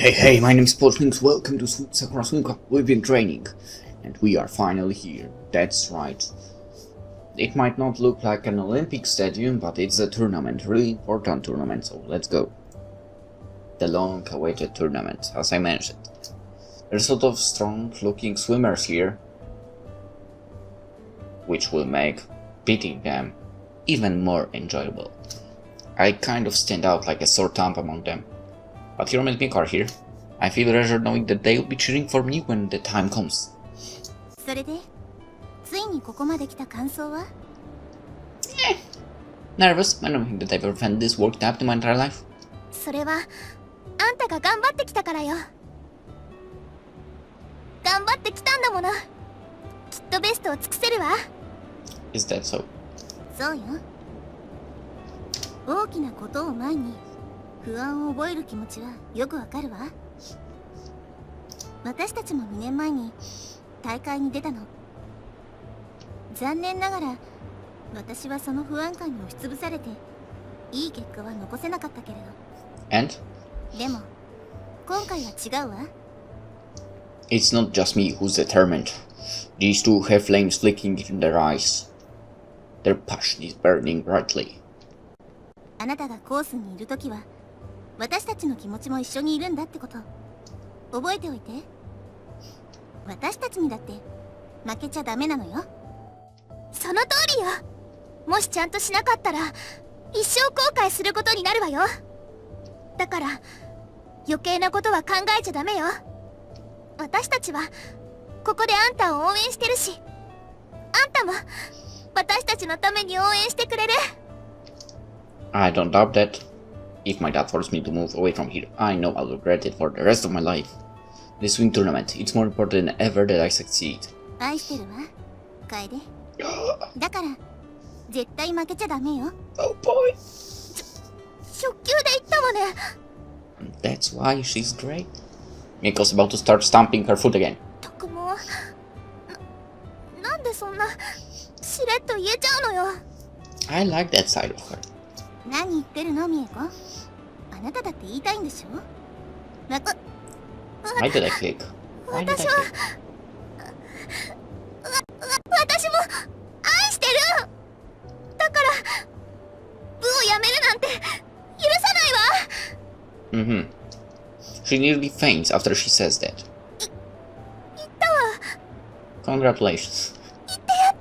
Hey, my name is PolishLynx, welcome to Sakura Swim Club. We've been training, and we are finally here. That's right. It might not look like an Olympic stadium, but it's a tournament, really important tournament, so let's go. The long-awaited tournament, as I mentioned. There's a lot of strong-looking swimmers here, which will make beating them even more enjoyable. I kind of stand out like a sore thumb among them. But Hiro and Miko are here. I feel reassured knowing that they will be cheering for me when the time comes. Nervous. I don't think that I've ever found this worked up in my entire life. Is that so? 不安を覚える気持ちはよくわかるわ。私たちも2年前に大会に出たの。残念ながら私はその不安感に押しつぶされていい結果は残せなかったけれど。And? でも今回は違うわ。It's not just me who's determined. These two have flames flicking in their eyes. Their passion is burning brightly. あなたがコースにいるときは私たちの気持ちも一緒にいるんだってこと覚えておいて。私たちにだって負けちゃダメなのよ。その通りよ。もしちゃんとしなかったら一生後悔することになるわよ。だから余計なことは考えちゃダメよ。私たちはここであんたを応援してるし、あんたも私たちのために応援してくれる。I don't doubt that. If my dad forced me to move away from here, I know I'll regret it for the rest of my life. This swim tournament, it's more important than ever that I succeed. 愛してるわ、楓。だから絶対負けちゃダメよ。Oh boy. 初級で言ったわね。That's why she's great. Miko's about to start stomping her foot again. とくもなんでそんなしれっと言えちゃうのよ。I like that side of her. 何言ってるの、ミエコ。あなただって言いたいんでしょ。Why did I click? Why did I click? 私も愛してる。だから部をやめるなんて許さないわ。She nearly faints after she says that. 言ったわ。 Congratulations. 言ってやっ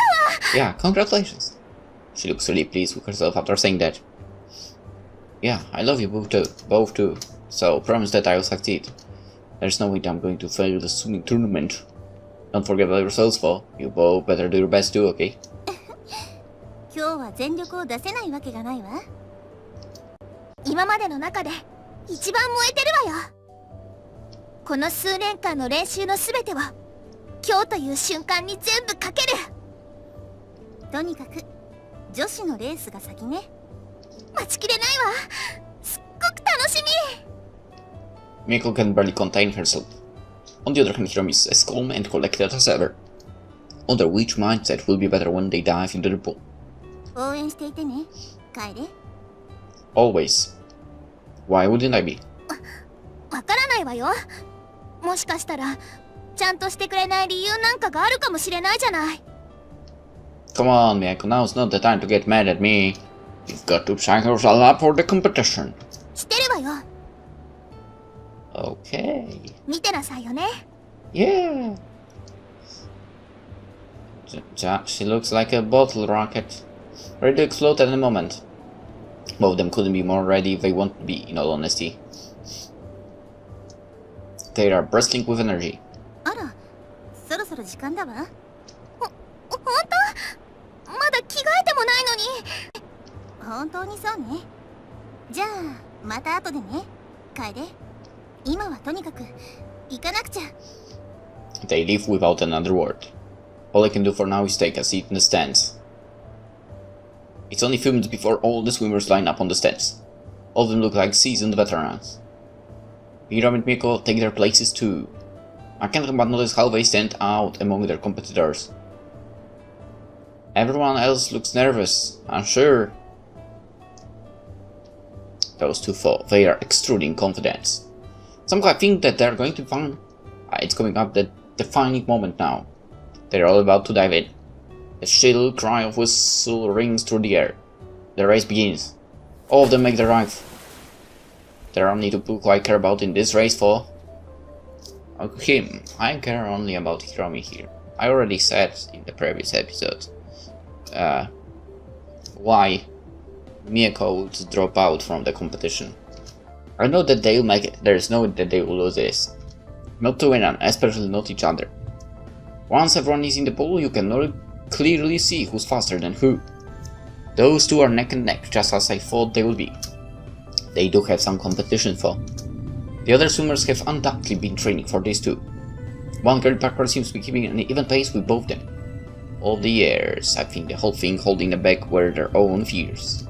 たわ。 Yeah, congratulations. She looks really pleased with herself after saying that. Yeah, I love you both too. So promise that I will succeed. There's no way that I'm going to fail the swimming tournament. Don't forget about yourselves, though. You both better do your best too, okay? 今日は全力を出せないわけがないわ。今までの中で一番燃えてるわよ。この数年間の練習のすべてを今日という瞬間に全部かける。とにかく女子のレースが先ね。待ちきれないわ。すっごく楽しみ。Miko can barely contain herself. On the other hand, Hiro is as calm and collected as ever. Wonder which mindset will be better when they dive into the pool. 応援していてね、楓。Always. Why wouldn't I be? わからないわよ。もしかしたらちゃんとしてくれない理由なんかがあるかもしれないじゃない。Come on, Miko, now's not the time to get mad at me. You've got to sign yourself up for the competition. してるわよ。Okay. 見てなさいよね。Yeah. She looks like a bottle rocket. Ready to explode at any moment. Both of them couldn't be more ready if they want to be, in all honesty. They are bursting with energy. あら、そろそろ時間だわ。ほんと？まだ着替えてもないのに。本当にそうね。じゃあまた後でね、楓。今はとにかく行かなくちゃ。They leave without another word. All I can do for now is take a seat in the stands. It's only a few minutes before all the swimmers line up on the steps. All of them look like seasoned veterans. Hiro and Miko take their places too. I can't help but notice how they stand out among their competitors. Everyone else looks nervous, unsure. Those two fall, they are extruding confidence. Somehow I think that they're going to find... it's coming up the defining moment now. They're all about to dive in. A shrill cry of whistle rings through the air. The race begins. All of them make the dive. There are only two people I care about in this race for... him. I care only about Hiromi here. I already said in the previous episode why Mieko would drop out from the competition. I know that they'll make it. There's no way that they will lose this. Not to win, and especially not each other. Once everyone is in the pool, you can clearly see who's faster than who. Those two are neck and neck, just as I thought they would be. They do have some competition though. The other swimmers have undoubtedly been training for this too. One girl backer seems to be keeping an even pace with both them. All the years, I think the whole thing holding them back were their own fears.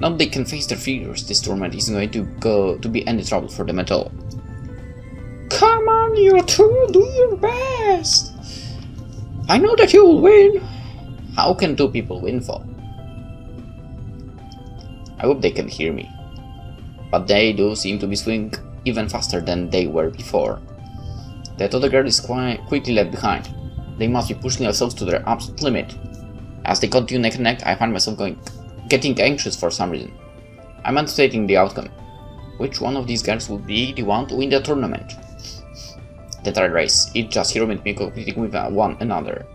Now they can face their fears, this tournament isn't going to be any trouble for them at all. Come on, you two, do your best! I know that you will win! How can two people win for? I hope they can hear me. But they do seem to be swimming even faster than they were before. That other girl is quickly left behind. They must be pushing themselves to their absolute limit. As they continue neck and neck, I find myself getting anxious for some reason. I'm anticipating the outcome. Which one of these girls will be the one to win the tournament? The third race, it's just Hiromi and Mieko competing with one another.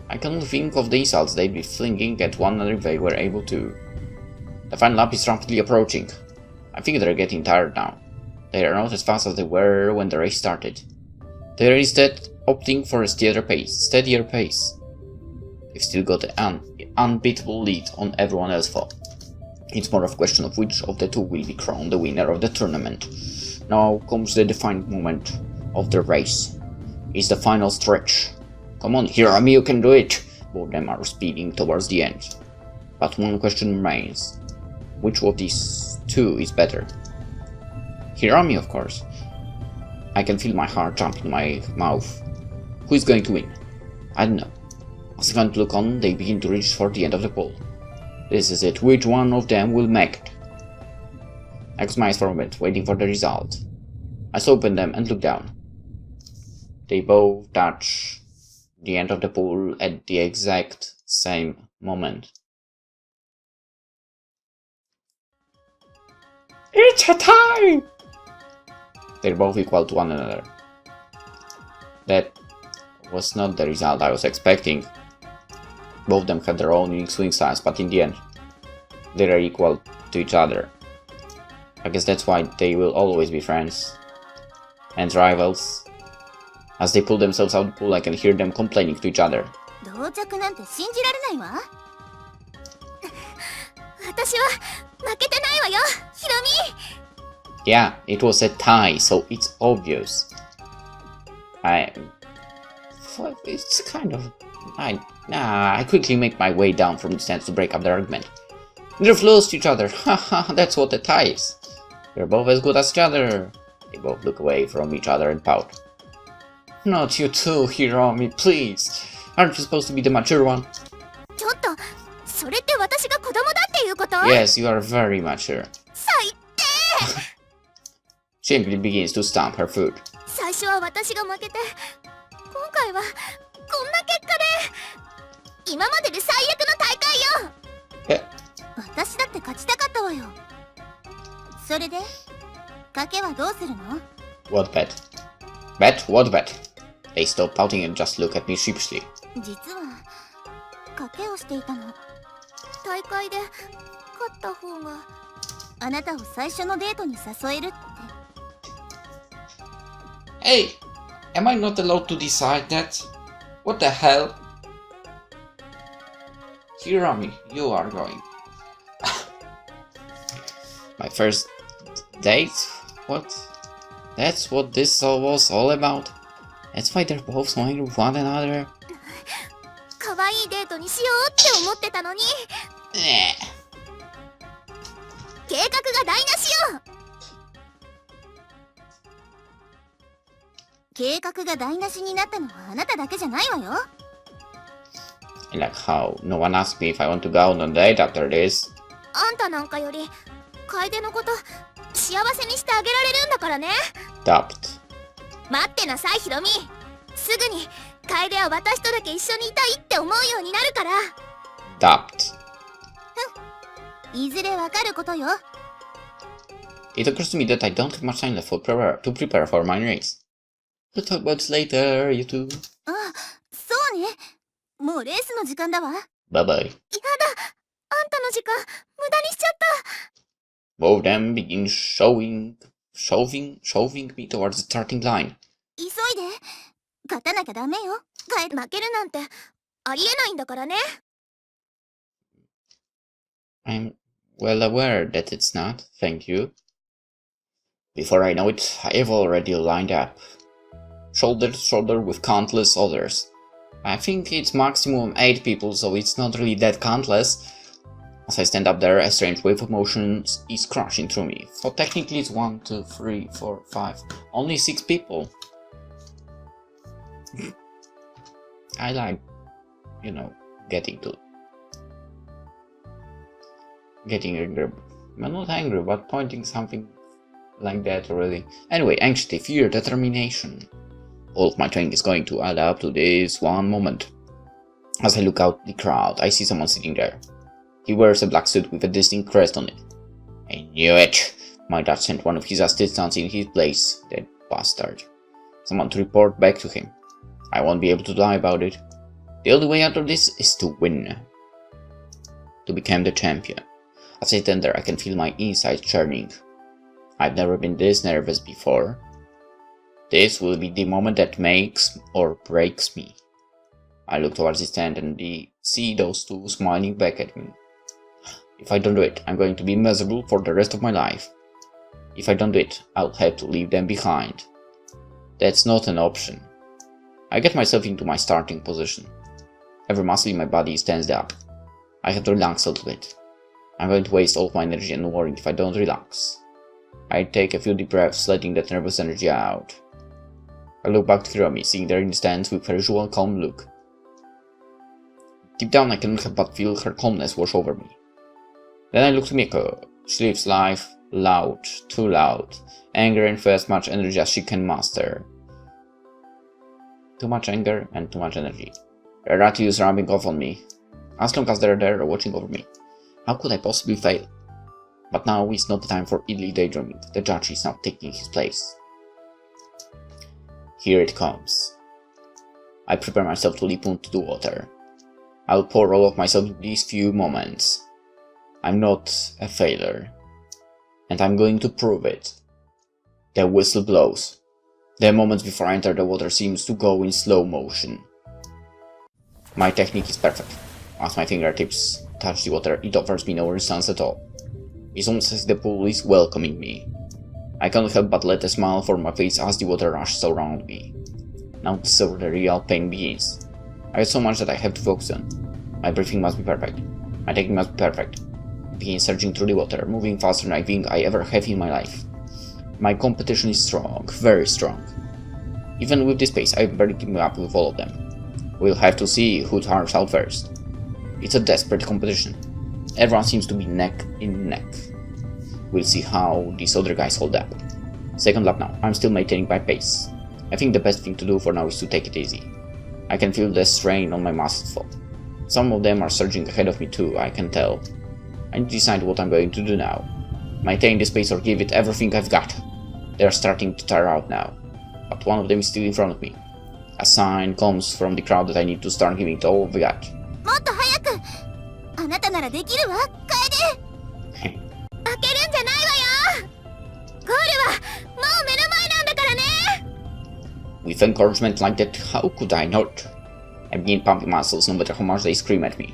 I can only think of the insults they'd be flinging at one another if they were able to. The final lap is rapidly approaching. I think they're getting tired now. They are not as fast as they were when the race started. They are instead opting for a steadier pace. They've still got an unbeatable lead on everyone else though. It's more of a question of which of the two will be crowned the winner of the tournament. Now comes the defining moment of the race. It's the final stretch. Come on, Hiromi, you can do it! Both of them are speeding towards the end. But one question remains. Which of these two is better? Hiromi, of course. I can feel my heart jump in my mouth. Who is going to win? I don't know. As I can't look on, they begin to reach for the end of the pool. This is it. Which one of them will make it? I close my eyes for a moment, waiting for the result. I open them and look down. They both touch the end of the pool at the exact same moment. It's a tie! They're both equal to one another. That was not the result I was expecting. Both of them had their own unique swing styles, but in the end, they are equal to each other. I guess that's why they will always be friends and rivals. As they pull themselves out of the pool, I can hear them complaining to each other. Yeah, it was a tie, so it's obvious. It's kind of... I quickly make my way down from the stands to break up the argument. They're close to each other, haha, that's what a tie is. They're both as good as each other. They both look away from each other and pout. Not you too, Hiromi, please. Aren't you supposed to be the mature one? Yes, you are very mature. She simply begins to stomp her foot. What bet? Bet? What bet? They stop pouting and just look at me sheepishly. Hey! Am I not allowed to decide that? What the hell? Hiromi, you are going. My first date? What? That's what this was all about? That's why they're both smiling with one another? Like how? No one asked me if I want to go on a date after this. Dubbed. 待ってなさいヒロミ。すぐに楓は私とだけ一緒にいたいって思うようになるから。 Dubbed. いずれわかることよ。 It occurs to me that I don't have much time left to prepare for my race. We'll talk about this later, you two. あ、そうね。もうレースの時間だわ。 Bye bye. やだ、あんたの時間無駄にしちゃった。 Both of them begin shoving me towards the starting line. 急いで。勝たなきゃダメよ。負けるなんてありえないんだからね。 I'm well aware that it's not, thank you. Before I know it, I've already lined up, shoulder to shoulder with countless others. I think it's maximum 8 people, so it's not really that countless. As I stand up there, a strange wave of motion is crashing through me. So technically it's 1, 2, 3, 4, 5, only 6 people. I like, getting angry. I'm not angry, but pointing something like that already. Anyway, anxiety, fear, determination. All of my training is going to add up to this one moment. As I look out the crowd, I see someone sitting there. He wears a black suit with a distinct crest on it. I knew it! My dad sent one of his assistants in his place, that bastard. Someone to report back to him. I won't be able to lie about it. The only way out of this is to win. To become the champion. As I stand there, I can feel my insides churning. I've never been this nervous before. This will be the moment that makes or breaks me. I look towards the stand and see those two smiling back at me. If I don't do it, I'm going to be miserable for the rest of my life. If I don't do it, I'll have to leave them behind. That's not an option. I get myself into my starting position. Every muscle in my body is tensed up. I have to relax a little bit. I'm going to waste all of my energy and worry if I don't relax. I take a few deep breaths, letting that nervous energy out. I look back to Hiromi, sitting there in the stands with her usual calm look. Deep down I cannot help but feel her calmness wash over me. Then I look to Miko. She lives life loud, too loud, angry and for as much energy as she can muster. Too much anger and too much energy. Her attitude is rubbing off on me, as long as they're there watching over me. How could I possibly fail? But now is not the time for idly daydreaming. The judge is now taking his place. Here it comes. I prepare myself to leap into the water. I'll pour all of myself in these few moments. I'm not a failure. And I'm going to prove it. The whistle blows. The moments before I enter the water seems to go in slow motion. My technique is perfect. As my fingertips touch the water, it offers me no resistance at all. It's almost as if the pool is welcoming me. I cannot help but let a smile form my face as the water rushes around me. Now the real pain begins. I have so much that I have to focus on. My breathing must be perfect. My technique must be perfect. I begin surging through the water, moving faster than I think I ever have in my life. My competition is strong, very strong. Even with this pace, I'm barely keeping up with all of them. We'll have to see who tires out first. It's a desperate competition. Everyone seems to be neck in neck. We'll see how these other guys hold up. Second lap now, I'm still maintaining my pace. I think the best thing to do for now is to take it easy. I can feel the strain on my muscles fall. Some of them are surging ahead of me too, I can tell. I need to decide what I'm going to do now. Maintain this pace or give it everything I've got. They're starting to tire out now, but one of them is still in front of me. A sign comes from the crowd that I need to start giving it all we got. もっと早く。あなたならできるわ、楓。負けるんじゃないわよ。ゴールはもう目の前なんだからね。 With encouragement like that, how could I not? I begin pumping muscles no matter how much they scream at me.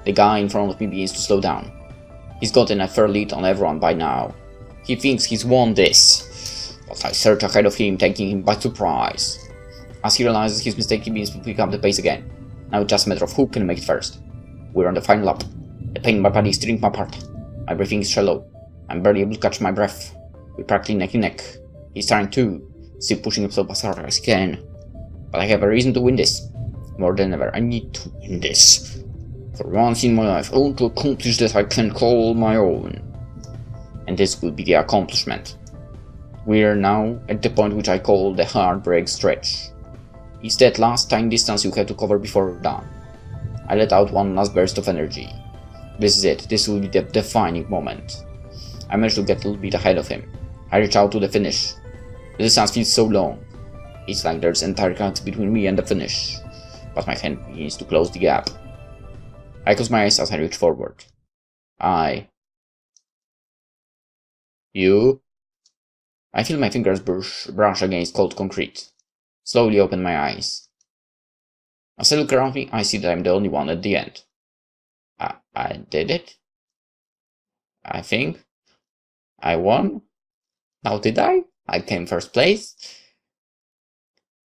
The guy in front of me begins to slow down. He's gotten a fair lead on everyone by now. He thinks he's won this, but I surge ahead of him, taking him by surprise. As he realizes his mistake, he begins to pick up the pace again. Now it's just a matter of who can make it first. We're on the final lap. The pain in my body is tearing me apart. My breathing is shallow. I'm barely able to catch my breath. We're practically neck and neck. He's trying too, still pushing himself as hard as he can. But I have a reason to win this. More than ever, I need to win this. For once in my life, I want to accomplish that I can call my own. And this will be the accomplishment. We're now at the point which I call the heartbreak stretch. It's that last tiny distance you have to cover before we're done. I let out one last burst of energy. This is it, this will be the defining moment. I managed to get a little bit ahead of him. I reach out to the finish. The distance feels so long. It's like there's an entire galaxy between me and the finish. But my hand begins to close the gap. I close my eyes as I reach forward. You? I feel my fingers brush against cold concrete. Slowly open my eyes. As I look around me, I see that I'm the only one at the end. I did it? I think. I won? Now did I? I came first place.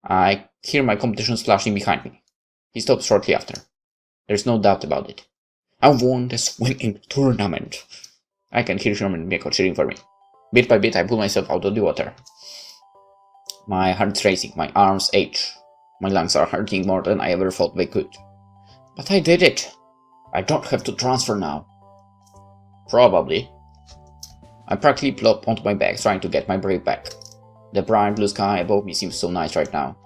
I hear my competition splashing behind me. He stops shortly after. There's no doubt about it. I won the swimming tournament. I can hear Shirome and Mieko cheering for me. Bit by bit, I pull myself out of the water. My heart's racing, my arms ache. My lungs are hurting more than I ever thought they could. But I did it! I don't have to transfer now. Probably. I practically plop onto my back, trying to get my breath back. The bright blue sky above me seems so nice right now.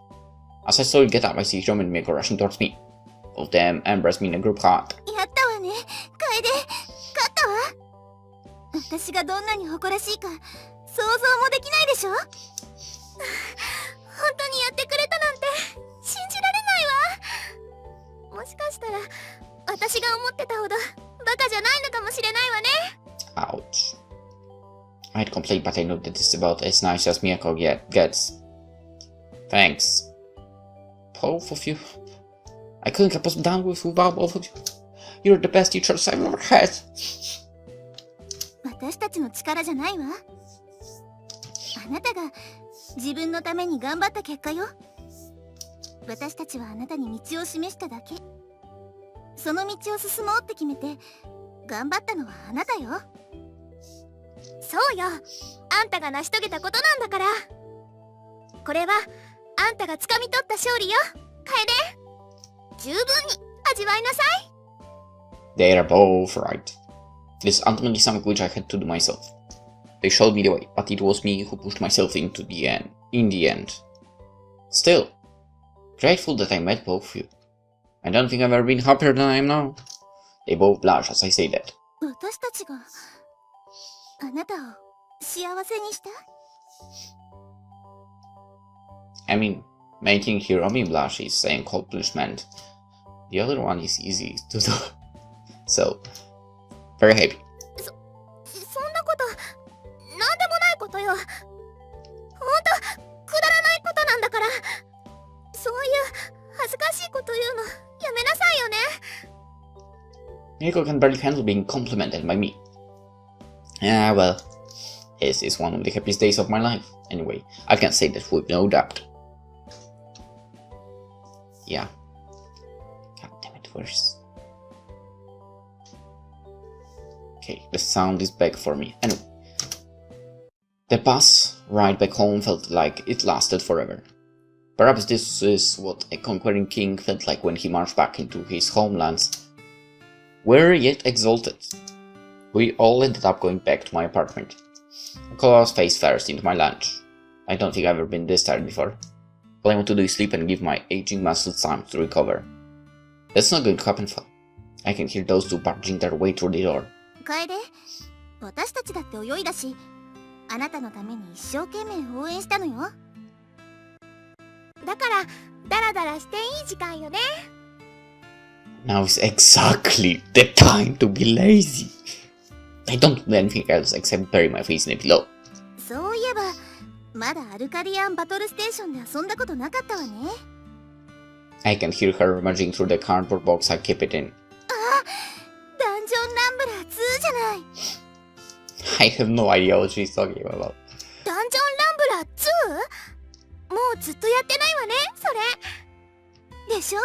As I slowly get up, I see Shirome and Mieko rushing towards me. All of them embrace me in a group hug. やったわね、楓。勝ったわ。私がどんなに誇らしいか想像もできないでしょ。本当にやってくれたなんて信じられないわ。もしかしたら私が思ってたほどバカじゃないのかもしれないわね。 Ouch. I'd complain, but I know that this is about as nice as Mieko gets. Thanks. Both of you. I couldn't have possibly done without both of you. You're the best teachers I've ever had. 私たちの力じゃないわ。あなたが自分のために頑張った結果よ。私たちはあなたに道を示しただけ。その道を進もうって決めて頑張ったのはあなたよ。そうよ、あんたが成し遂げたことなんだから。これはあんたが掴み取った勝利よ、楓。十分に味わいなさい。 They are both right. This is ultimately something which I had to do myself. They showed me the way, but it was me who pushed myself into the end. In the end. Still, grateful that I met both of you. I don't think I've ever been happier than I am now. They both blush as I say that. 私たちがあなたを幸せにした？ I mean, making Hiromi blush is an accomplishment. The other one is easy to do. So, very happy. そんなことなんでもないことよ。ほんとくだらないことなんだから。そういう恥ずかしいこと言うのやめなさいよね。 Mieko can barely handle being complimented by me. Ah, well, this is one of the happiest days of my life. Anyway, I can say that with no doubt. Yeah. God damn it, where's... Okay, the sound is back for me. Anyway. The bus ride back home felt like it lasted forever. Perhaps this is what a conquering king felt like when he marched back into his homelands. Weary yet exalted. We all ended up going back to my apartment. I closed face first into my lunch. I don't think I've ever been this tired before. All I want to do is sleep and give my aging muscles time to recover. That's not going to happen, though. I can hear those two barging their way through the door. 楓、私たちだって泳いだし、あなたのために一生懸命応援したのよ。だからダラダラしていい時間よね。Now is exactly the time to be lazy. I don't do anything else except bury my face in a pillow. そういえば、まだアルカディアンバトルステーションで遊んだことなかったわね。I can hear her rummaging through the cardboard box I keep it in. あ、ダンジョンランブラー2じゃない。I have no idea what she's talking about. ダンジョンランブラー 2？ もうずっとやってないわね、それ。でしょ？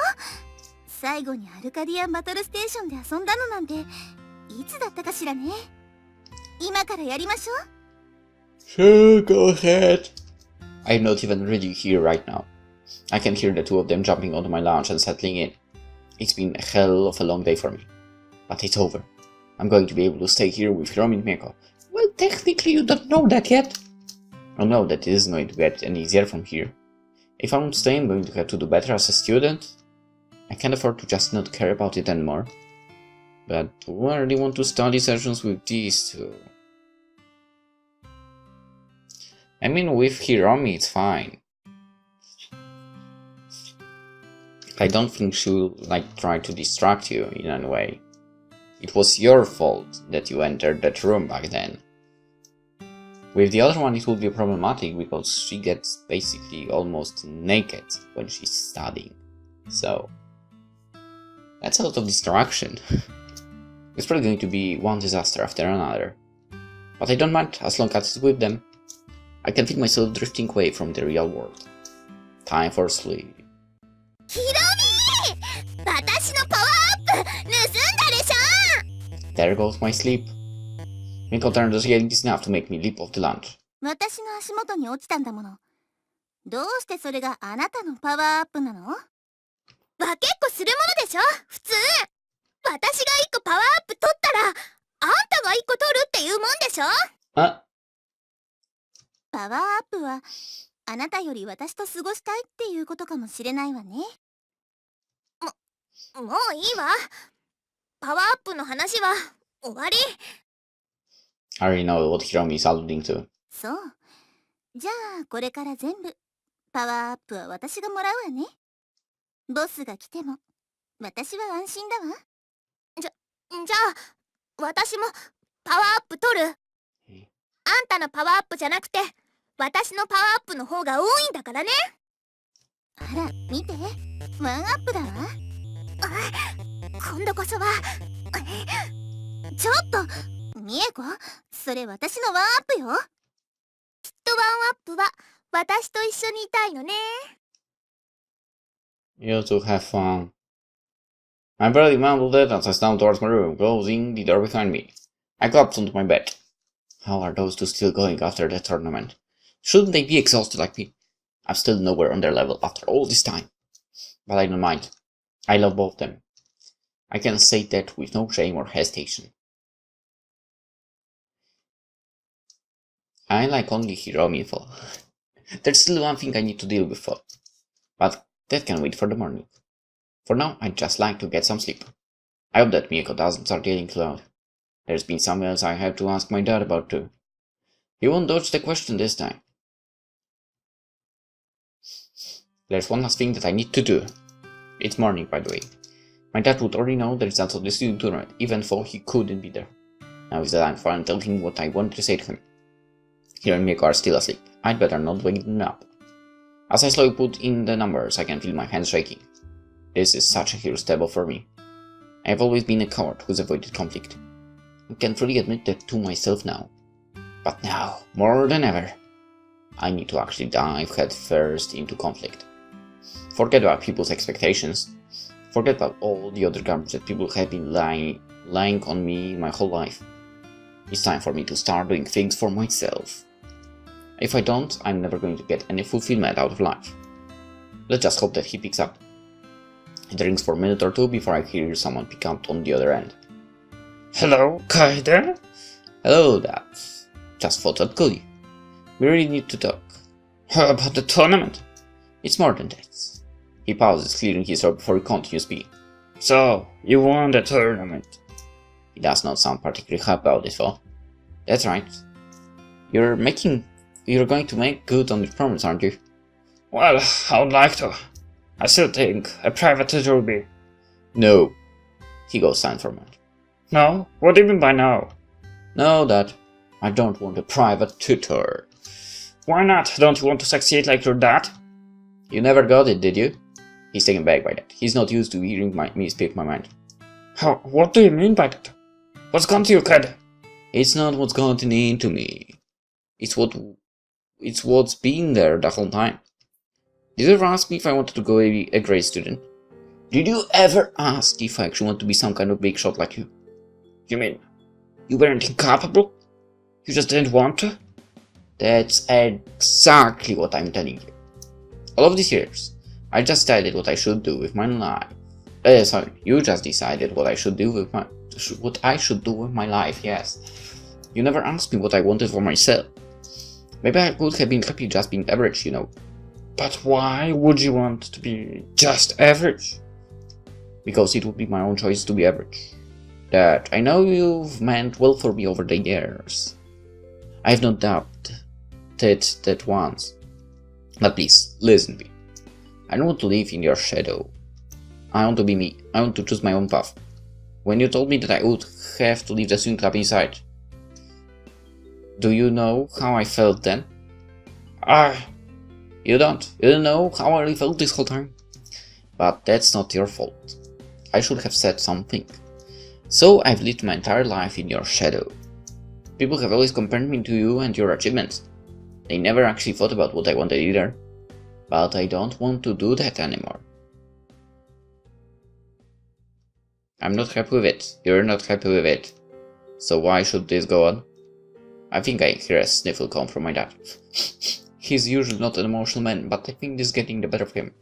最後にアルカディアンバトルステーションで遊んだのなんていつだったかしらね。今からやりましょう。Sure, go ahead. I'm not even ready here right now. I can hear the two of them jumping onto my lounge and settling in. It's been a hell of a long day for me. But it's over. I'm going to be able to stay here with Hiromi and Mieko. Well, technically you don't know that yet. I know that it isn't going to get any easier from here. If I want to stay, I'm going to have to do better as a student. I can't afford to just not care about it anymore. But do I really want to study sessions with these two? I mean, with Hiromi it's fine. I don't think she'll try to distract you in any way. It was your fault that you entered that room back then. With the other one it will be problematic because she gets basically almost naked when she's studying. So that's a lot of distraction. It's probably going to be one disaster after another. But I don't mind as long as it's with them. I can feel myself drifting away from the real world. Time for sleep. There goes my sleep. Miko turned us yelling is enough to make me leap off the lunch. 私の足元に落ちたんだもの。どうしてそれがあなたのパワーアップなの？分けっこするものでしょ、普通。私が一個パワーアップ取ったら、あんたが一個取るっていうもんでしょ？あ？パワーアップは、あなたより私と過ごしたいっていうことかもしれないわね。もういいわ。パワーアップの話は終わり。I already know what Hiromi is alluding to. そう。じゃあ、これから全部、パワーアップは私がもらうわね。ボスが来ても、私は安心だわ。じゃあ、私もパワーアップ取る。あんたのパワーアップじゃなくて、私のパワーアップの方が多いんだからね。あら、見て。ワンアップだわ。今度こそは。ちょっと、ミエコ、それ私のワンアップよ。きっとワンアップは私と一緒にいたいのね。You two have fun. I barely mumbled it as I stumbled towards my room, closing the door behind me. I collapsed onto my bed. How are those two still going after the tournament? Shouldn't they be exhausted like me? I'm still nowhere on their level after all this time. But I don't mind. I love both of them. I can say that with no shame or hesitation. I like only Hiromi though. There's still one thing I need to deal with though. But that can wait for the morning. For now, I'd just like to get some sleep. I hope that Miyako doesn't start yelling too loud. There's been something else I have to ask my dad about too. He won't dodge the question this time. There's one last thing that I need to do. It's morning, by the way. My dad would already know the results of the student tournament, even though he couldn't be there. Now is the time for him to tell him what I wanted to say to him. Here and Miyako are still asleep. I'd better not wake them up. As I slowly put in the numbers, I can feel my hands shaking. This is such a huge step for me. I have always been a coward who's avoided conflict. I can fully admit that to myself now. But now, more than ever, I need to actually dive head first into conflict. Forget about people's expectations. Forget about all the other garbage that people have been lying on me my whole life. It's time for me to start doing things for myself. If I don't, I'm never going to get any fulfillment out of life. Let's just hope that he picks up. It rings for a minute or two before I hear someone pick up on the other end. Hello, Kaede? Hello, Dad. Just thought I'd call you. We really need to talk. How about the tournament? It's more than that. He pauses, clearing his throat before he continues speaking. So, you won the tournament. He does not sound particularly happy about it, though. That's right. You're going to make good on your promise, aren't you? Well, I would like to. I still think a private tutor would be. No. He goes silent for a moment. No? What do you mean by no? No, Dad. I don't want a private tutor. Why not? Don't you want to succeed like your dad? You never got it, did you? He's taken back by that. He's not used to hearing me speak my mind. What do you mean by that? What's gone to you, Kaede? It's not what's gotten into me. It's what's been there the whole time. Did you ever ask me if I wanted to go be a great student? Did you ever ask if I actually want to be some kind of big shot like you? You mean, you weren't incapable? You just didn't want to? That's exactly what I'm telling you. All of these years, I just decided what I should do with my life. Sorry, you just decided what I should do with my life, yes. You never asked me what I wanted for myself. Maybe I could have been happy just being average, you know. But why would you want to be just average? Because it would be my own choice to be average. That I know you've meant well for me over the years. I have no doubt that once. But please, listen to me. I don't want to live in your shadow. I want to be me. I want to choose my own path. When you told me that I would have to leave the swim club inside, do you know how I felt then? You don't. You don't know how I really felt this whole time. But that's not your fault. I should have said something. So I've lived my entire life in your shadow. People have always compared me to you and your achievements. They never actually thought about what I wanted either. But I don't want to do that anymore. I'm not happy with it. You're not happy with it. So why should this go on? I think I hear a sniffle come from my dad. He's usually not an emotional man, but I think this is getting the better of him.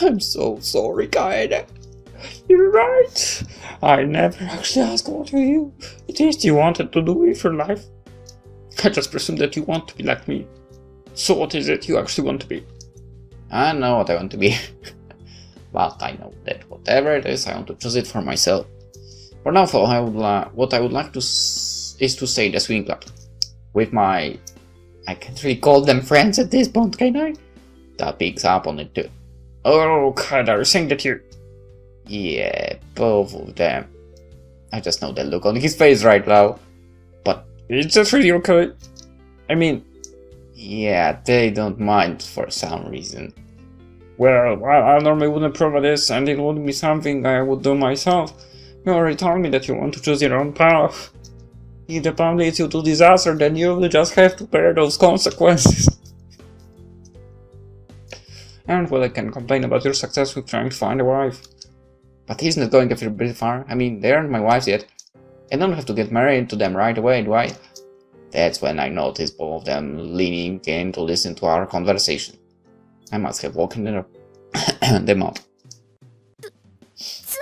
I'm so sorry, Kaede. You're right. I never actually asked what you it is you wanted to do with your life. I just presumed that you want to be like me. So what is it you actually want to be? I know what I want to be. But I know that whatever it is, I want to choose it for myself. For now, what I would like to is to stay in the swim club. With my... I can't really call them friends at this point, can I? That picks up on it too. Oh, God, are you saying that you... Yeah, both of them. I just know the look on his face right now. But is that really okay? I mean... Yeah, they don't mind for some reason. Well, I normally wouldn't approve this, and it wouldn't be something I would do myself. You already told me that you want to choose your own path. If the path leads you to disaster, then you will just have to bear those consequences. And well, I can complain about your success with trying to find a wife. But he's not going very far. I mean, they aren't my wives yet. I don't have to get married to them right away, do I? That's when I noticed both of them leaning in to listen to our conversation. I must have woken them up. 妻、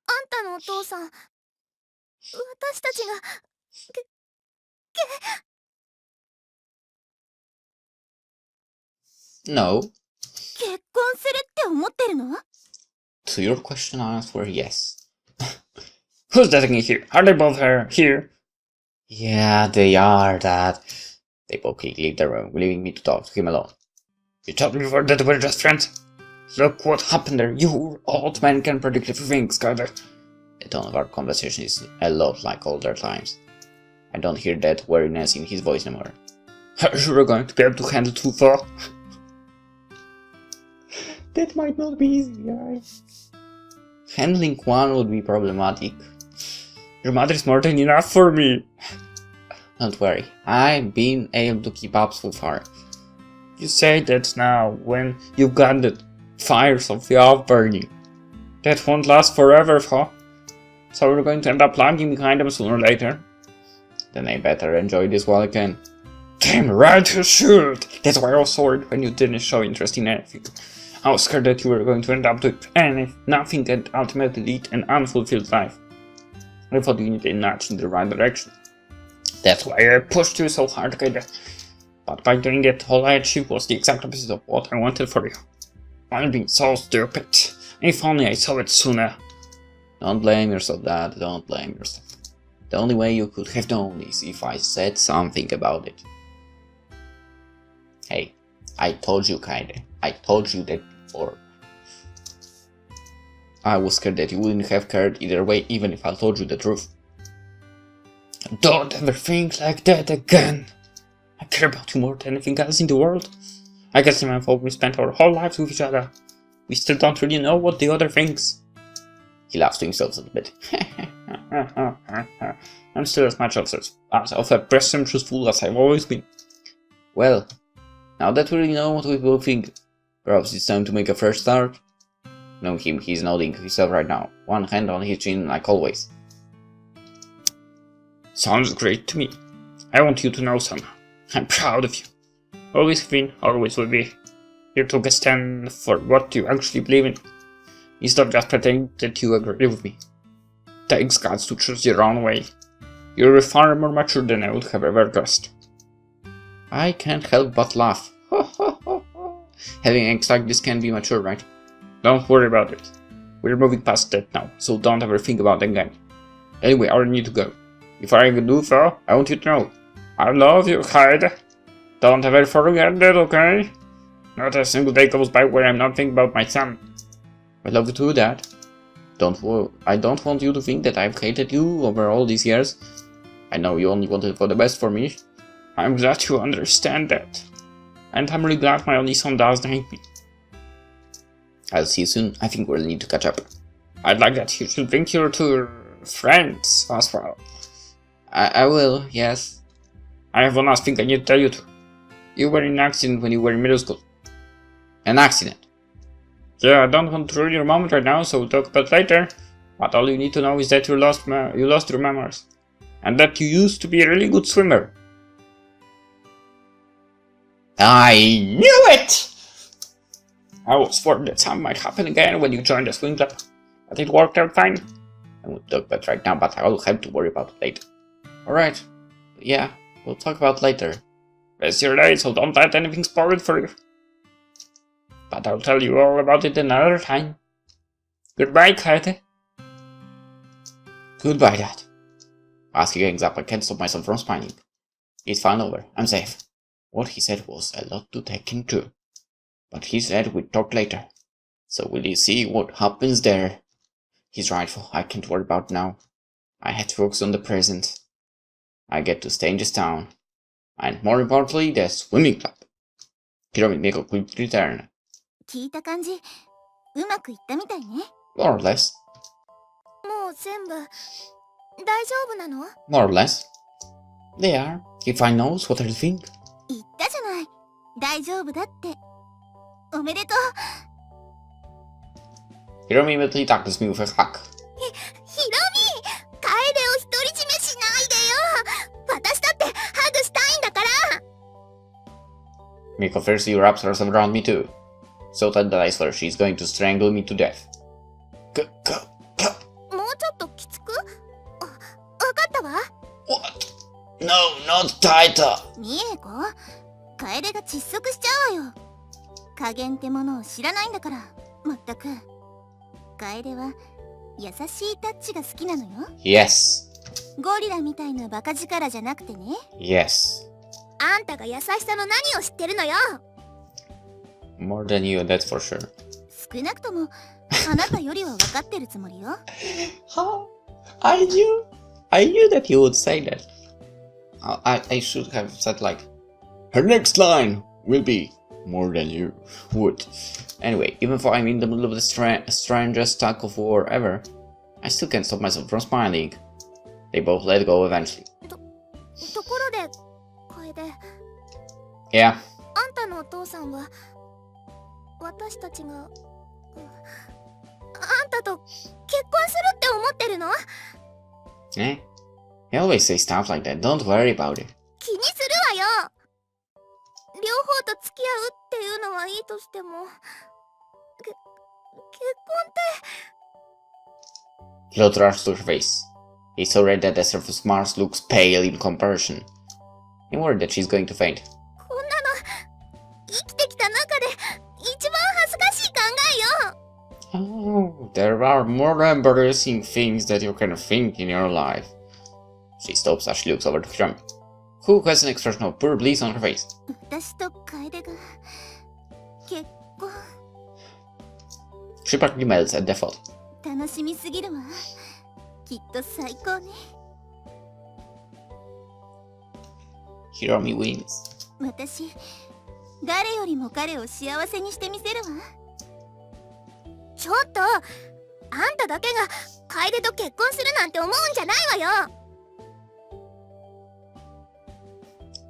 あんたのお父さん、私たちが、No. 結婚するって思ってるの？ To your question, I answer yes. Who's that again here? Are they both here? Yeah, they are, Dad. They both leave the room, leaving me to talk to him alone. You told me before that we're just friends. Look what happened there. You old man can predict everything, Kaede. The tone of our conversation is a lot like older times. I don't hear that weariness in his voice anymore. Are you sure going to be able to handle 2 4? That might not be easy, guys. Handling 1 would be problematic. Your mother is more than enough for me. Don't worry, I've been able to keep up so far. You say that now, when you've got the fires of the earth burning. That won't last forever, huh? So we're going to end up lagging behind them sooner or later. Then I better enjoy this while I can. Damn right you should! That's why I was worried when you didn't show interest in anything. I was scared that you were going to end up with nothing and ultimately lead an unfulfilled life. I thought you needed a nudge in the right direction. That's why I pushed you so hard, Kaede. But by doing that, all I achieved was the exact opposite of what I wanted for you. I'm being so stupid. If only I saw it sooner. Don't blame yourself, Dad. Don't blame yourself. The only way you could have known is if I said something about it. Hey, I told you, Kaede. I told you that before. I was scared that you wouldn't have cared either way, even if I told you the truth. Don't ever think like that again. I care about you more than anything else in the world. I guess even though we spent our whole lives with each other, we still don't really know what the other thinks. He laughs to himself a little bit. I'm still as much of a presumptuous fool as I've always been. Well, now that we really know what we both think, perhaps it's time to make a fresh start. Knowing him, he's nodding himself right now, one hand on his chin like always. Sounds great to me. I want you to know, son. I'm proud of you. Always have been, always will be. You took a stand for what you actually believe in. Instead of just pretending that you agree with me. Takes guts to choose your own way. You're far more mature than I would have ever guessed. I can't help but laugh. Having eggs like this can be mature, right? Don't worry about it. We're moving past that now, so don't ever think about it again. Anyway, I need to go. Before I do so, I want you to know, I love you, Kaede. Don't ever forget that, okay? Not a single day goes by where I'm not thinking about my son. I love you too, Dad. I don't want you to think that I've hated you over all these years. I know you only wanted for the best for me. I'm glad you understand that. And I'm really glad my only son doesn't hate me. I'll see you soon. I think we'll need to catch up. I'd like that you should bring your two friends as well. I will, yes. I have one last thing I need to tell you too. You were in an accident when you were in middle school. An accident? Yeah, I don't want to ruin your moment right now, so we'll talk about it later. But all you need to know is that you lost your memories. And that you used to be a really good swimmer. I knew it! I was worried that something might happen again when you joined the swim club. But it worked out fine. I won't talk about it right now, but I'll have to worry about it later. Alright. Yeah, we'll talk about it later. It's your day, so don't let anything spoil it for you. But I'll tell you all about it another time. Goodbye, Kaede. Goodbye, Dad. Asking hangs up, I can't stop myself from smiling. It's fine over. I'm safe. What he said was a lot to take in too. But he said we'd talk later. So will you see what happens there? He's rightful. I can't worry about now. I had to focus on the present. I get to stay in this town. And more importantly, the swimming club. Hiromi make a quick return. 聞いた感じ、うまくいったみたいね。More or less. もう全部大丈夫なの？ More or less. They are. If I knows what I'll think. 言ったじゃない。大丈夫だって。おめでとう。 Hiromi immediately tackles me with a hug. ヒロミ、カエデを独り占めしないでよ。私だってハグしたいんだから。Miko fiercely wraps herself around me too. So tight that I swear she's going to strangle me to death. Go. もうちょっときつく？わかったわ。What? No, not tighter. ミエコ、カエデが窒息しちゃうわよ。加減ってものを知らないんだから、まったく。カエデは優しいタッチが好きなのよ。Yes. ゴリラみたいなバカ力じゃなくてね。Yes. あんたが優しさの何を知ってるのよ。More than you, that's for sure. 少なくともあなたよりは分かってるつもりよ。How? I knew that you would say that. I should have said like, her next line will be more than you would. Anyway, even though I'm in the middle of the strangest tug of war ever, I still can't stop myself from smiling. They both let go eventually. ところで、カエデ。Yeah. あんたのお父さんは私たちがあんたと結婚するって思ってるの？ Eh? You always say stuff like that. Don't worry about it. 気にするわよ。両方と付き合うっていうのはいいとしても、結婚って。 Blood rushes to her face. It's so red that the surface of Mars looks pale in comparison. I'm worried that she's going to faint. こんなの生きてきた中で一番恥ずかしい考えよ。 Oh, there are more embarrassing things that you can think in your life. She stops as she looks over to Hiromi, who has an expression of pure bliss on her face. 私と楓が結婚。 She practically melts at the thought. 楽しみすぎるわ。きっと最高ね。 Hiromi wins. 私、誰よりも彼を幸せにしてみせるわ。ちょっと、あんただけが楓と結婚するなんて思うんじゃないわよ。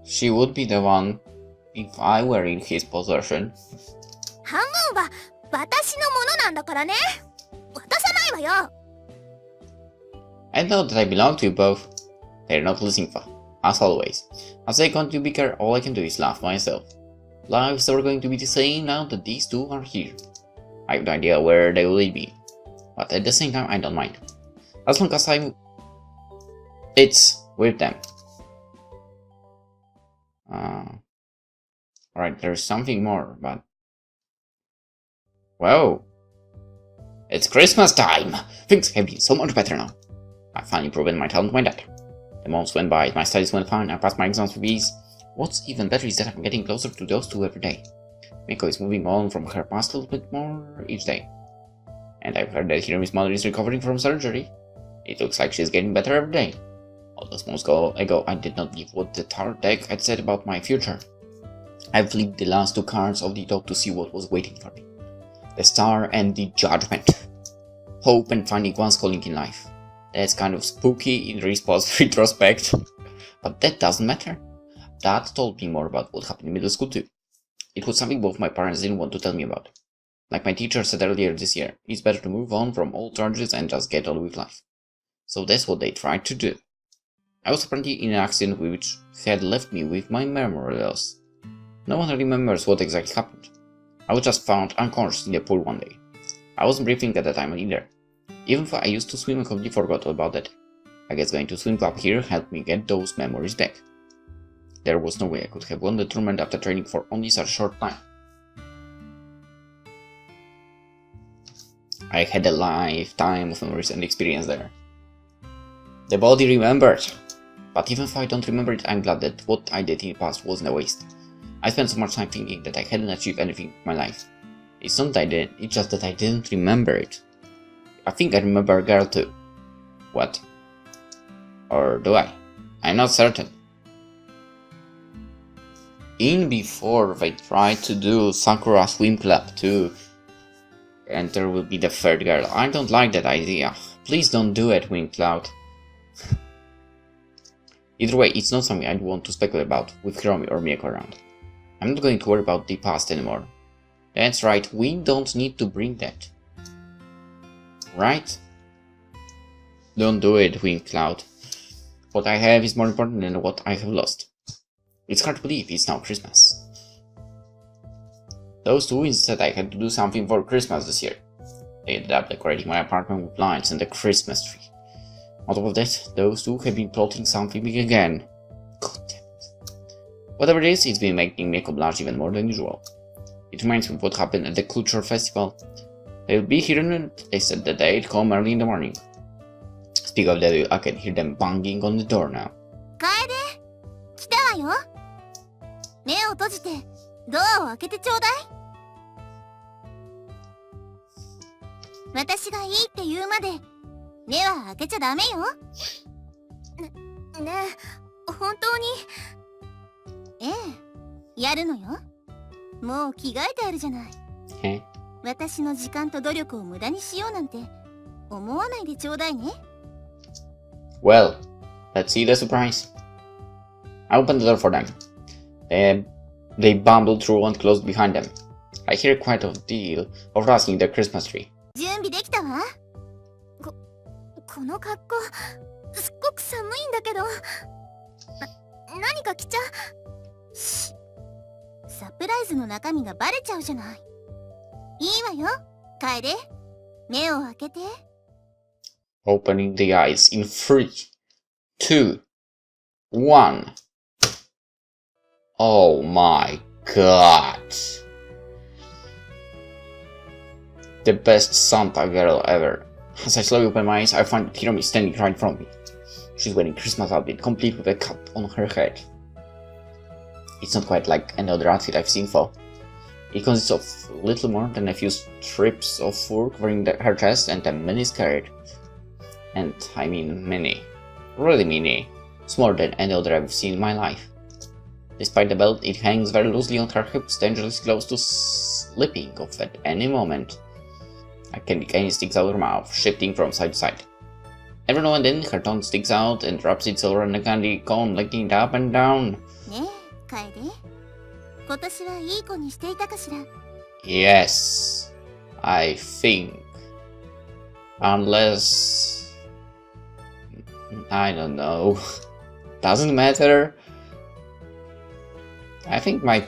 She would be the one if I were in his possession. 半分は私のものなんだからね。渡さないわよ。 I know that I belong to you both. They're not listening for, as always. As they continue to bicker, all I can do is laugh myself. Lives are going to be the same now that these two are here. I have no idea where they will be, but at the same time I don't mind. As long as it's with them. Alright, there's something more, but... Whoa! It's Christmas time! Things have been so much better now. I've finally proven my talent to my dad. The months went by, my studies went fine, I passed my exams with ease. What's even better is that I'm getting closer to those two every day. Miko is moving on from her past a little bit more each day. And I've heard that Hiromi's mother is recovering from surgery. It looks like she's getting better every day. All those months ago, I did not believe what the tarot deck had said about my future. I flipped the last two cards of the deck to see what was waiting for me. The Star and the Judgment. Hope and finding one's calling in life. That's kind of spooky in retrospect, but that doesn't matter. Dad told me more about what happened in middle school too. It was something both my parents didn't want to tell me about. Like my teacher said earlier this year, it's better to move on from old charges and just get on with life. So that's what they tried to do. I was apparently in an accident which had left me with my memory loss. No one remembers what exactly happened. I was just found unconscious in the pool one day. I wasn't breathing at the time either. Even though I used to swim, I completely forgot about that. I guess going to swim club here helped me get those memories back. There was no way I could have won the tournament after training for only such a short time. I had a lifetime of memories and experience there. The body remembered. But even if I don't remember it, I'm glad that what I did in the past wasn't a waste. I spent so much time thinking that I hadn't achieved anything in my life. It's not that I didn't, it's just that I didn't remember it. I think I remember a girl too. What? Or do I? I'm not certain. Before they tried to do Sakura Swim Club too, and there will be the third girl. I don't like that idea. Please don't do it, Wingcloud. Either way, it's not something I'd want to speculate about with Hiromi or Miyako around. I'm not going to worry about the past anymore. That's right, we don't need to bring that. Right? Don't do it, Wingcloud. What I have is more important than what I have lost. It's hard to believe it's now Christmas. Those two instead I had to do something for Christmas this year. They ended up decorating my apartment with lights and a Christmas tree. On top of that, those two have been plotting something big again. God damn it. Whatever it is, it's been making Miko blush even more than usual. It reminds me of what happened at the culture festival. They'll be here and they said that they'd come early in the morning. Speak of that, I can hear them banging on the door now. Kaede, 来たわよ。目を閉じてドアを開けてちょうだい。私がいいって言うまで目は開けちゃダメよ。ねえ、本当に？ええ、やるのよ。もう着替えてあるじゃない。私の時間と努力を無駄にしようなんて思わないでちょうだいね。Well, let's see the surprise. I opened the door for them. They bumbled through and closed behind them. I hear quite a deal of rustling the Christmas tree. 準備できたわ。この格好すっごく寒いんだけど。何か着ちゃ。サプライズの中身がバレちゃうじゃない。いいわよ、楓。目を開けて。Opening the eyes in 3, 2, 1. Oh my god. The best Santa girl ever. As I slowly open my eyes, I find Hiromi standing right in front of me. She's wearing a Christmas outfit, complete with a cap on her head. It's not quite like any other outfit I've seen before. It consists of little more than a few strips of fur covering her chest and a mini skirt. And I mean mini. Really mini. Smaller than any other I've seen in my life. Despite the belt, it hangs very loosely on her hips, dangerously close to slipping off at any moment. A candy cane sticks out her mouth, shifting from side to side. Every now and then, her tongue sticks out and wraps itself around the candy cone, licking it up and down. Yes, I think. Unless... I don't know. Doesn't matter. I think my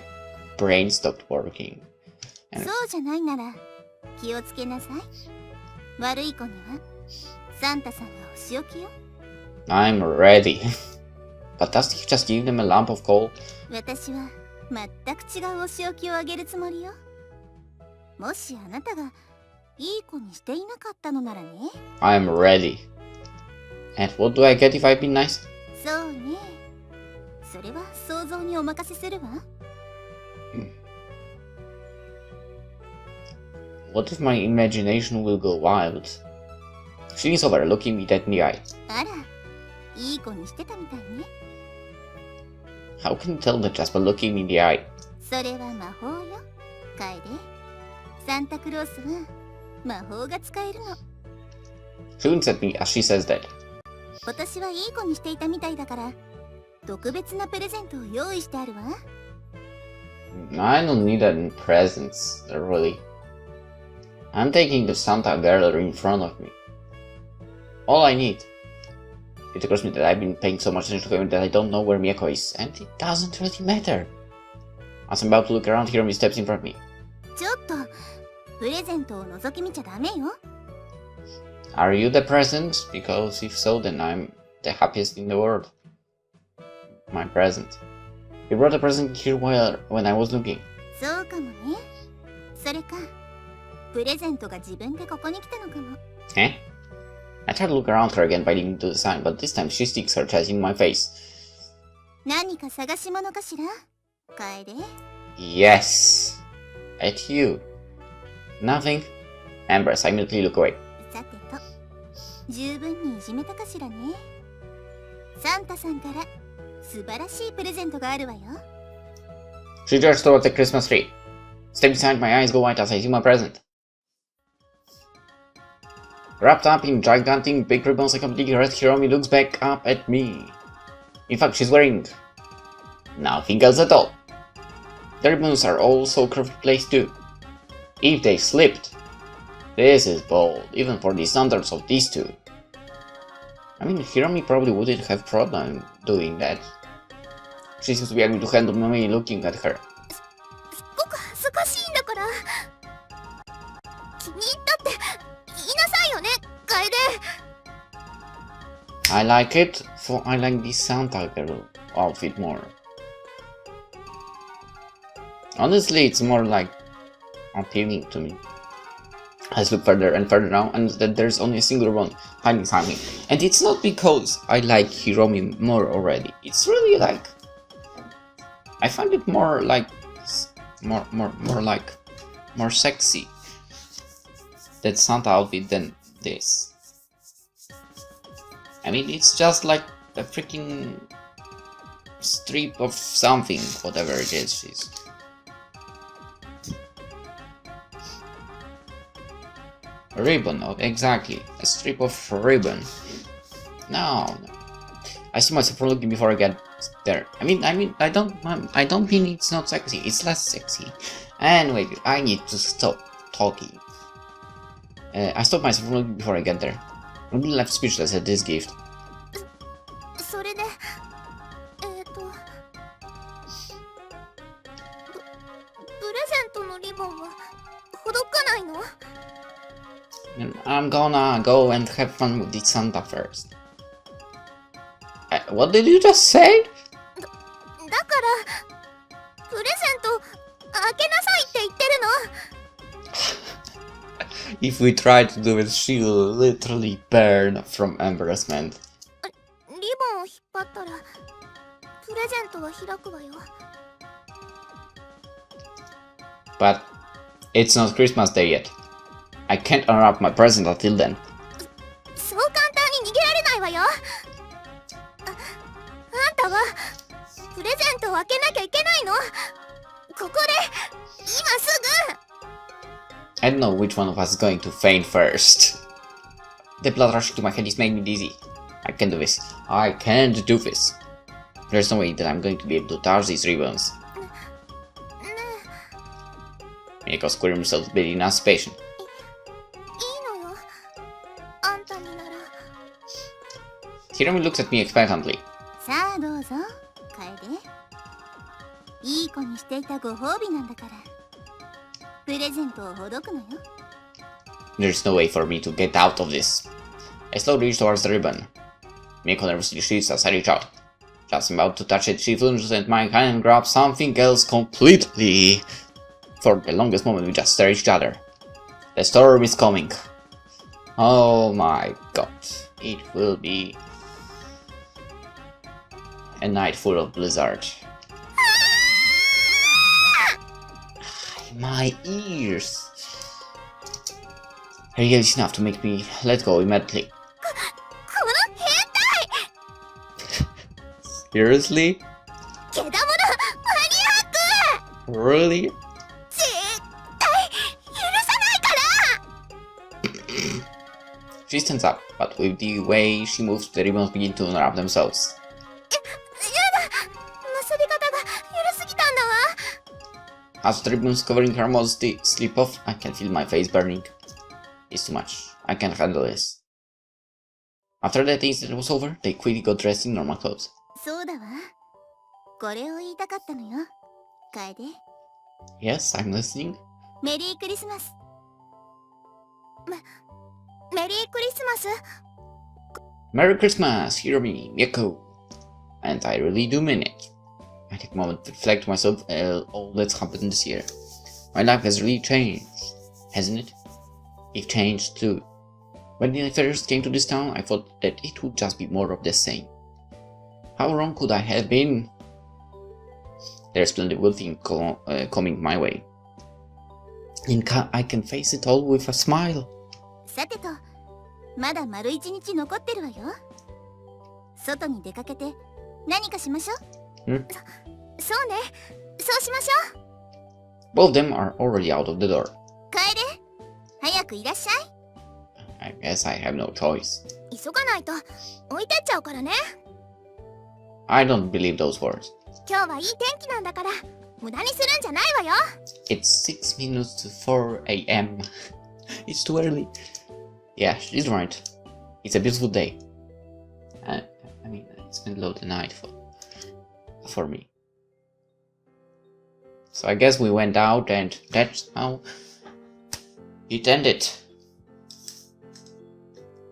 brain stopped working. And... そうじゃないなら気をつけなさい。悪い子にはサンタさんがお仕置きよ。I'm ready. But does he just give them a lump of coal? 私は全く違うお仕置きをあげるつもりよ。もしあなたがいい子にしていなかったのならね。I'm ready. And what do I get if I've been nice? そうね。それは想像にお任せするわ。What if my imagination will go wild? She leans over, looking me dead in the eye. あら、いい子にしてたみたいね。How can you tell that just by looking me in the eye? それは魔法よ、カエデ。サンタクロースは魔法が使えるの。She winks at me as she says that. 私はいい子にしていたみたいだから、特別なプレゼントを用意してあるわ。I don't need any presents, really. I'm taking the Santa girl in front of me. All I need. It occurs to me that I've been paying so much attention to him that I don't know where Miyako is, and it doesn't really matter. As I'm about to look around, Hiromi steps in front of me. ちょっと、プレゼントを覗き見ちゃダメよ。Are you the present? Because if so, then I'm the happiest in the world. My present. You brought a present here when I was looking. そうかもね。それか、プレゼントが自分でここに来たのかも。Eh? I try to look around her again by leaning to the sign, but this time she sticks her chest in my face. 何か探し物かしら、カエデ。Yes. At you. Nothing. Ambrose, I immediately look away. さてと、十分にいじめたかしらね。サンタさんから素晴らしいプレゼントがあるわよ。She turns towards the Christmas tree. Step inside, my eyes go wide as I see my present. Wrapped up in gigantic big ribbons, a completely dressed Hiromi looks back up at me. In fact, she's wearing nothing else at all. The ribbons are all so carefully placed too. If they slipped, this is bold, even for the standards of these two. I mean, Hiromi probably wouldn't have problem doing that. She seems to be able to handle me looking at her. すごく恥ずかしいんだから。気に入ったって言いなさいよね、カエデ。I like it, for I like the Santa girl outfit more. Honestly, it's more like appealing to me. I look further and further now, and that there's only a single one hiding something. And it's not because I like Hiromi more already. It's really like I find it more like more sexy that Santa outfit than this. I mean, it's just like a freaking strip of something, whatever it is. A ribbon, oh, exactly. A strip of ribbon. No. I see myself looking before I get there. I mean, I don't mean it's not sexy. It's less sexy. Anyway, I need to stop talking. I stop myself looking before I get there. I'm really left speechless at this gift. それで、プレゼントのリボンはほどかないの？ I'm gonna go and have fun with the Santa first. What did you just say? だからプレゼント開けなさいって言ってるの。 If we try to do it, she'll literally burn from embarrassment. リボンを引っ張ったらプレゼントは開くわよ。 But it's not Christmas Day yet. I can't unwrap my present until then. そう簡単に逃げられないわよ。あんたはプレゼントを開けなきゃいけないの。ここで今すぐ。 I don't know which one of us is going to faint first. The blood rushing to my head is making me dizzy. I can't do this. I can't do this. There's no way that I'm going to be able to touch these ribbons. Miyako squirmed herself with anticipation. いいのよ。あんたになら。 Hiromi looks at me expectantly. さあどうぞ、カエデ。いい子にしていたご褒美なんだから。プレゼントをほどくのよ。 There's no way for me to get out of this. I slowly reach towards the ribbon. Miyako nervously shrieks as I reach out. Just about to touch it, she lunges at my hand and grabs something else completely. For the longest moment we just stare at each other. The storm is coming. Oh my god. It will be a night full of blizzard. My ears. Here is enough to make me let go immediately. Seriously? Really? She stands up, but with the way she moves, the ribbons begin to unwrap themselves. As the ribbons covering her modesty slip off, I can feel my face burning. It's too much. I can't handle this. After that incident was over, they quickly got dressed in normal clothes. Yes, I'm listening. Merry Christmas. Merry Christmas, hear me, Miyako. And I really do mean it. I take a moment to reflect to myself all that's happened this year. My life has really changed, hasn't it? You've changed too. When I first came to this town, I thought that it would just be more of the same. How wrong could I have been? There's plenty of good things coming my way. And I can face it all with a smile. さてと、まだ丸一日残ってるわよ。外に出かけて何かしましょう。そうね、そうしましょう。Both of them are already out of the door. 楓、早くいらっしゃい。I guess I have no choice. 急がないと置いてっちゃうからね。I don't believe those words. 今日はいい天気なんだから無駄にするんじゃないわよ。It's 6 minutes to 4 a.m. It's too early. Yeah, she's right. It's a beautiful day. I mean, it's middle of the night for me. So I guess we went out and that's how it ended.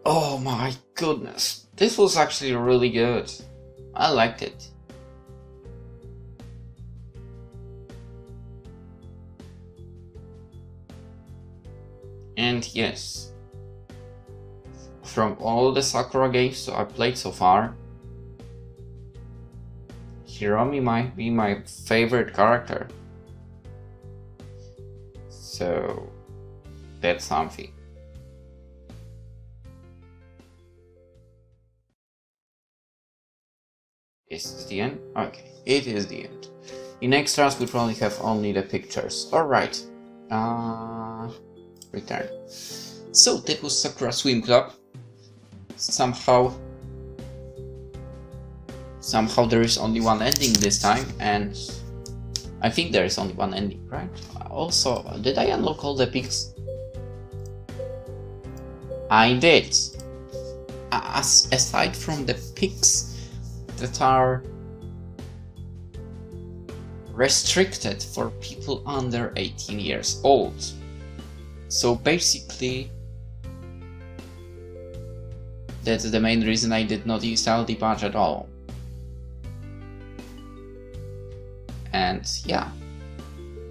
Oh my goodness. This was actually really good. I liked it. And yes, from all the Sakura games I played so far, Hiromi might be my favorite character. So that's something. Is this the end? Okay, it is the end. In extras we probably have only the pictures. Alright. Return. So that was Sakura Swim Club. Somehow there is only one ending this time, and I think there is only one ending, right? Also, did I unlock all the peaks? I did. Aside from the peaks that are restricted for people under 18 years old. So basically, that's the main reason I did not install the patch at all. And yeah.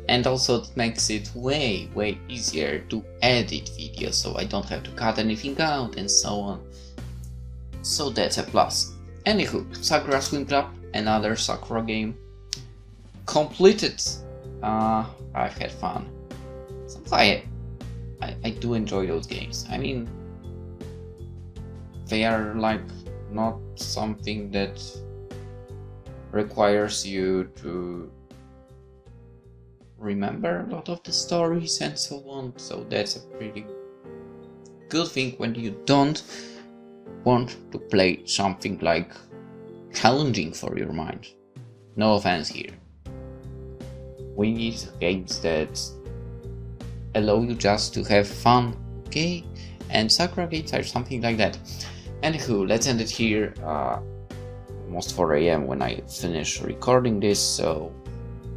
And also it makes it way easier to edit videos, so I don't have to cut anything out and so on. So that's a plus. Anywho, Sakura Swim Club, another Sakura game. Completed. I had fun. Somehow I do enjoy those games. I mean, they are like not something that requires you to remember a lot of the stories and so on, so that's a pretty good thing when you don't want to play something like challenging for your mind. No offense here. We need games that allow you just to have fun, okay? And Sakura games are something like that. Anywho, let's end it here. Almost 4 a.m. when I finish recording this, so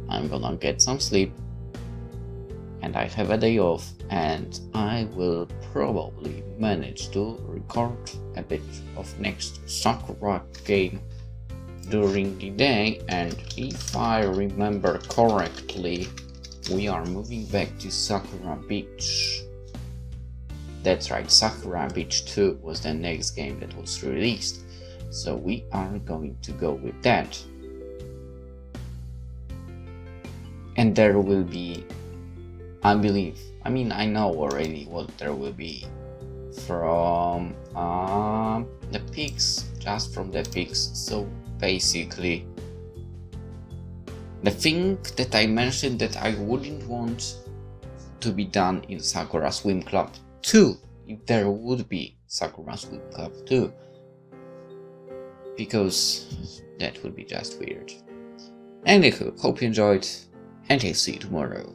I'm gonna get some sleep. And I have a day off, and I will probably manage to record a bit of next Sakura game during the day, and if I remember correctly, we are moving back to Sakura Beach. That's right, Sakura Beach 2 was the next game that was released, so we are going to go with that. And there will be, I know already what there will be from the pics, just from the pics. So basically, the thing that I mentioned that I wouldn't want to be done in Sakura Swim Club 2, if there would be Sakura Swim Club 2, because that would be just weird. Anywho, hope you enjoyed, and I'll see you tomorrow.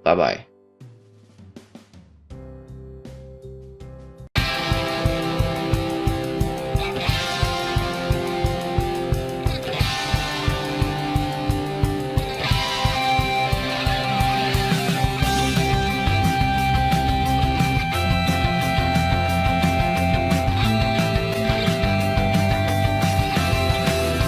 Bye bye.